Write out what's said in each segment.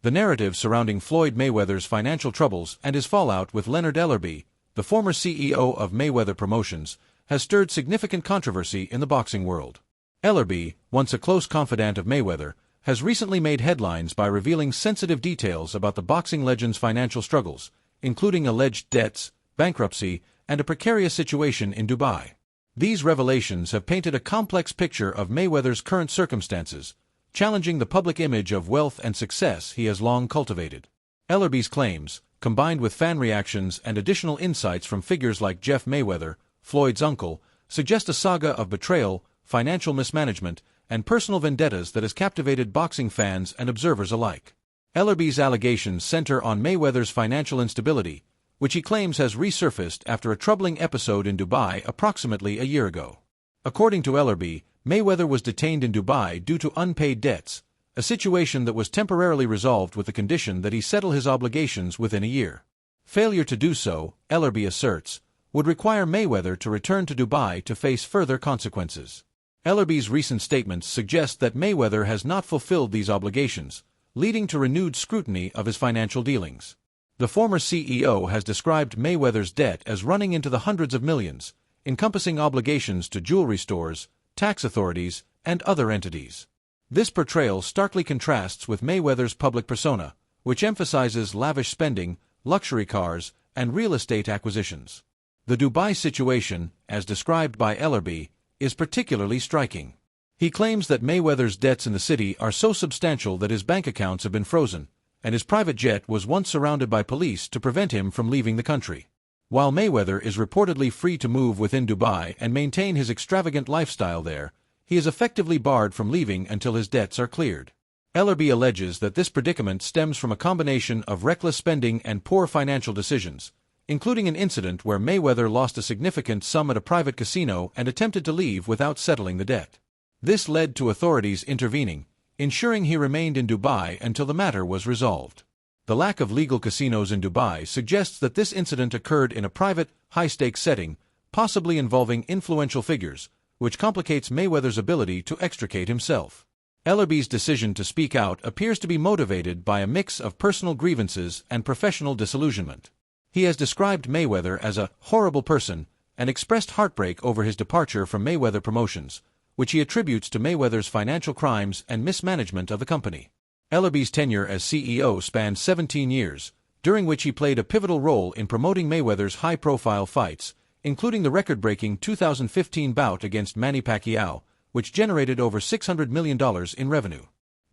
The narrative surrounding Floyd Mayweather's financial troubles and his fallout with Leonard Ellerbe, the former CEO of Mayweather Promotions, has stirred significant controversy in the boxing world. Ellerbe, once a close confidant of Mayweather, has recently made headlines by revealing sensitive details about the boxing legend's financial struggles, including alleged debts, bankruptcy, and a precarious situation in Dubai. These revelations have painted a complex picture of Mayweather's current circumstances, challenging the public image of wealth and success he has long cultivated. Ellerbe's claims, combined with fan reactions and additional insights from figures like Jeff Mayweather, Floyd's uncle, suggest a saga of betrayal, financial mismanagement, and personal vendettas that has captivated boxing fans and observers alike. Ellerbe's allegations center on Mayweather's financial instability, which he claims has resurfaced after a troubling episode in Dubai approximately a year ago. According to Ellerbe, Mayweather was detained in Dubai due to unpaid debts, a situation that was temporarily resolved with the condition that he settle his obligations within a year. Failure to do so, Ellerbe asserts, would require Mayweather to return to Dubai to face further consequences. Ellerbe's recent statements suggest that Mayweather has not fulfilled these obligations, leading to renewed scrutiny of his financial dealings. The former CEO has described Mayweather's debt as running into the hundreds of millions, encompassing obligations to jewelry stores, tax authorities, and other entities. This portrayal starkly contrasts with Mayweather's public persona, which emphasizes lavish spending, luxury cars, and real estate acquisitions. The Dubai situation, as described by Ellerbe, is particularly striking. He claims that Mayweather's debts in the city are so substantial that his bank accounts have been frozen, and his private jet was once surrounded by police to prevent him from leaving the country. While Mayweather is reportedly free to move within Dubai and maintain his extravagant lifestyle there, he is effectively barred from leaving until his debts are cleared. Ellerbe alleges that this predicament stems from a combination of reckless spending and poor financial decisions, including an incident where Mayweather lost a significant sum at a private casino and attempted to leave without settling the debt. This led to authorities intervening, ensuring he remained in Dubai until the matter was resolved. The lack of legal casinos in Dubai suggests that this incident occurred in a private, high-stakes setting, possibly involving influential figures, which complicates Mayweather's ability to extricate himself. Ellerbe's decision to speak out appears to be motivated by a mix of personal grievances and professional disillusionment. He has described Mayweather as a horrible person and expressed heartbreak over his departure from Mayweather Promotions, which he attributes to Mayweather's financial crimes and mismanagement of the company. Ellerbe's tenure as CEO spanned 17 years, during which he played a pivotal role in promoting Mayweather's high-profile fights, including the record-breaking 2015 bout against Manny Pacquiao, which generated over $600 million in revenue.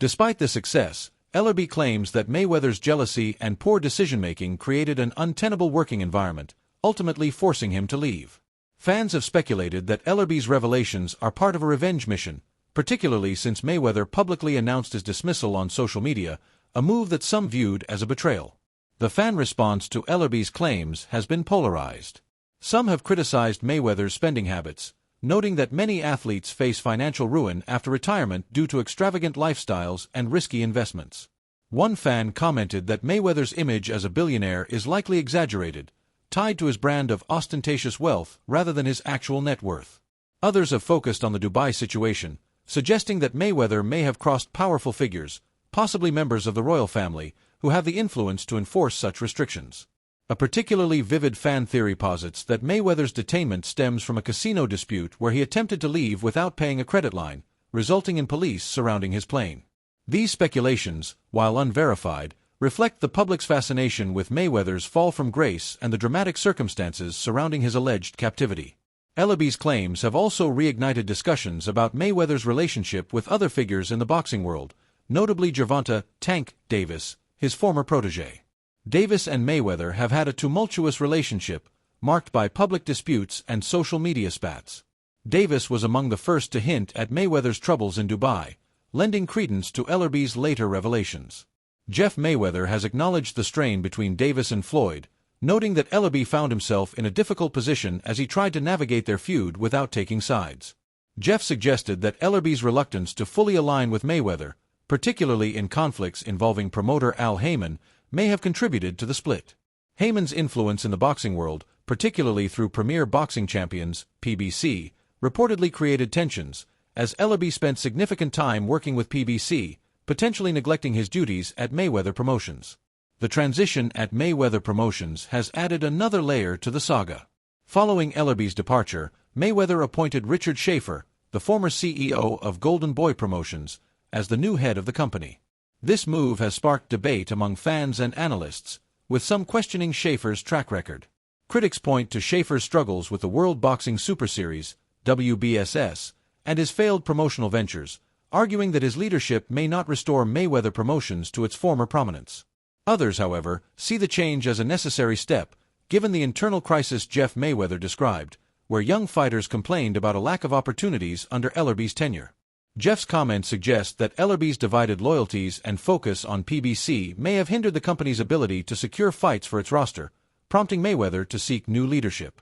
Despite the success, Ellerbe claims that Mayweather's jealousy and poor decision-making created an untenable working environment, ultimately forcing him to leave. Fans have speculated that Ellerbe's revelations are part of a revenge mission, particularly since Mayweather publicly announced his dismissal on social media, a move that some viewed as a betrayal. The fan response to Ellerbe's claims has been polarized. Some have criticized Mayweather's spending habits, noting that many athletes face financial ruin after retirement due to extravagant lifestyles and risky investments. One fan commented that Mayweather's image as a billionaire is likely exaggerated, tied to his brand of ostentatious wealth rather than his actual net worth. Others have focused on the Dubai situation, suggesting that Mayweather may have crossed powerful figures, possibly members of the royal family, who have the influence to enforce such restrictions. A particularly vivid fan theory posits that Mayweather's detainment stems from a casino dispute where he attempted to leave without paying a credit line, resulting in police surrounding his plane. These speculations, while unverified, reflect the public's fascination with Mayweather's fall from grace and the dramatic circumstances surrounding his alleged captivity. Ellerbe's claims have also reignited discussions about Mayweather's relationship with other figures in the boxing world, notably Gervonta "Tank" Davis, his former protege. Davis and Mayweather have had a tumultuous relationship, marked by public disputes and social media spats. Davis was among the first to hint at Mayweather's troubles in Dubai, lending credence to Ellerbe's later revelations. Jeff Mayweather has acknowledged the strain between Davis and Floyd, noting that Ellerbe found himself in a difficult position as he tried to navigate their feud without taking sides. Jeff suggested that Ellerbe's reluctance to fully align with Mayweather, particularly in conflicts involving promoter Al Heyman, may have contributed to the split. Heyman's influence in the boxing world, particularly through Premier Boxing Champions, PBC, reportedly created tensions, as Ellerbe spent significant time working with PBC, potentially neglecting his duties at Mayweather Promotions. The transition at Mayweather Promotions has added another layer to the saga. Following Ellerbe's departure, Mayweather appointed Richard Schaefer, the former CEO of Golden Boy Promotions, as the new head of the company. This move has sparked debate among fans and analysts, with some questioning Schaefer's track record. Critics point to Schaefer's struggles with the World Boxing Super Series, WBSS, and his failed promotional ventures, arguing that his leadership may not restore Mayweather Promotions to its former prominence. Others, however, see the change as a necessary step, given the internal crisis Jeff Mayweather described, where young fighters complained about a lack of opportunities under Ellerbe's tenure. Jeff's comments suggest that Ellerbe's divided loyalties and focus on PBC may have hindered the company's ability to secure fights for its roster, prompting Mayweather to seek new leadership.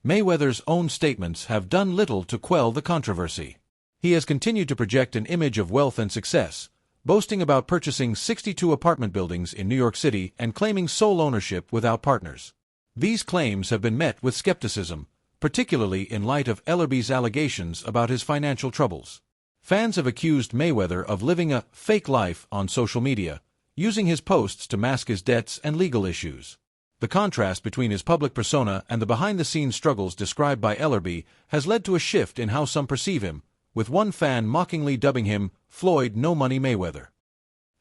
Mayweather's own statements have done little to quell the controversy. He has continued to project an image of wealth and success, boasting about purchasing 62 apartment buildings in New York City and claiming sole ownership without partners. These claims have been met with skepticism, particularly in light of Ellerbe's allegations about his financial troubles. Fans have accused Mayweather of living a fake life on social media, using his posts to mask his debts and legal issues. The contrast between his public persona and the behind-the-scenes struggles described by Ellerbe has led to a shift in how some perceive him, with one fan mockingly dubbing him Floyd "No Money Mayweather."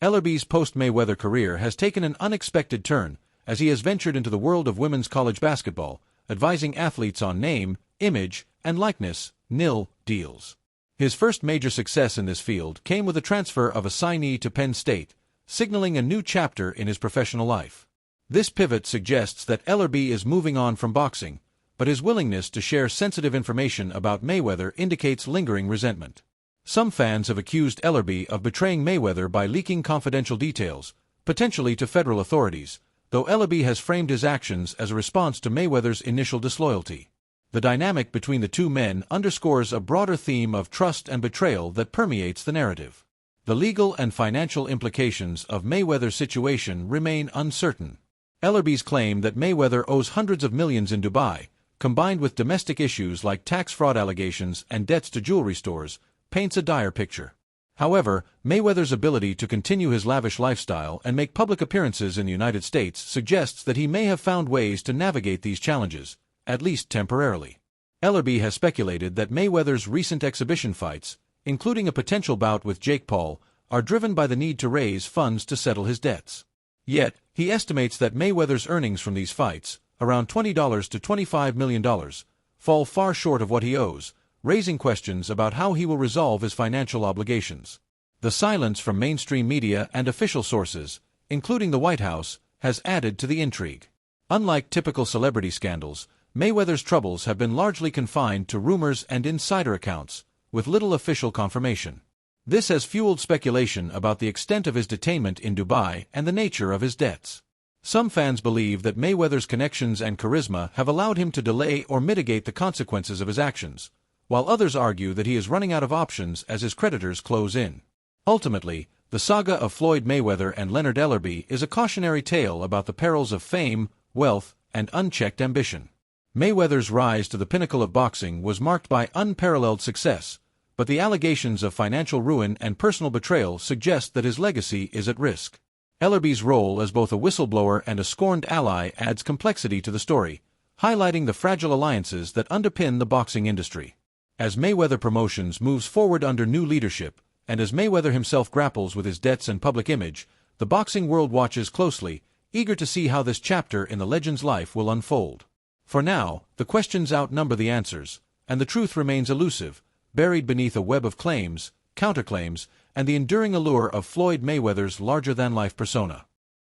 Ellerbe's post-Mayweather career has taken an unexpected turn, as he has ventured into the world of women's college basketball, advising athletes on name, image, and likeness, nil deals. His first major success in this field came with the transfer of a signee to Penn State, signaling a new chapter in his professional life. This pivot suggests that Ellerbe is moving on from boxing, but his willingness to share sensitive information about Mayweather indicates lingering resentment. Some fans have accused Ellerbe of betraying Mayweather by leaking confidential details, potentially to federal authorities, though Ellerbe has framed his actions as a response to Mayweather's initial disloyalty. The dynamic between the two men underscores a broader theme of trust and betrayal that permeates the narrative. The legal and financial implications of Mayweather's situation remain uncertain. Ellerbe's claim that Mayweather owes hundreds of millions in Dubai, combined with domestic issues like tax fraud allegations and debts to jewelry stores, paints a dire picture. However, Mayweather's ability to continue his lavish lifestyle and make public appearances in the United States suggests that he may have found ways to navigate these challenges, at least temporarily. Ellerbe has speculated that Mayweather's recent exhibition fights, including a potential bout with Jake Paul, are driven by the need to raise funds to settle his debts. Yet, he estimates that Mayweather's earnings from these fights, around $20 to $25 million, fall far short of what he owes, raising questions about how he will resolve his financial obligations. The silence from mainstream media and official sources, including the White House, has added to the intrigue. Unlike typical celebrity scandals, Mayweather's troubles have been largely confined to rumors and insider accounts, with little official confirmation. This has fueled speculation about the extent of his detainment in Dubai and the nature of his debts. Some fans believe that Mayweather's connections and charisma have allowed him to delay or mitigate the consequences of his actions, while others argue that he is running out of options as his creditors close in. Ultimately, the saga of Floyd Mayweather and Leonard Ellerbe is a cautionary tale about the perils of fame, wealth, and unchecked ambition. Mayweather's rise to the pinnacle of boxing was marked by unparalleled success, but the allegations of financial ruin and personal betrayal suggest that his legacy is at risk. Ellerbe's role as both a whistleblower and a scorned ally adds complexity to the story, highlighting the fragile alliances that underpin the boxing industry. As Mayweather Promotions moves forward under new leadership, and as Mayweather himself grapples with his debts and public image, the boxing world watches closely, eager to see how this chapter in the legend's life will unfold. For now, the questions outnumber the answers, and the truth remains elusive, buried beneath a web of claims, counterclaims, and the enduring allure of Floyd Mayweather's larger-than-life persona.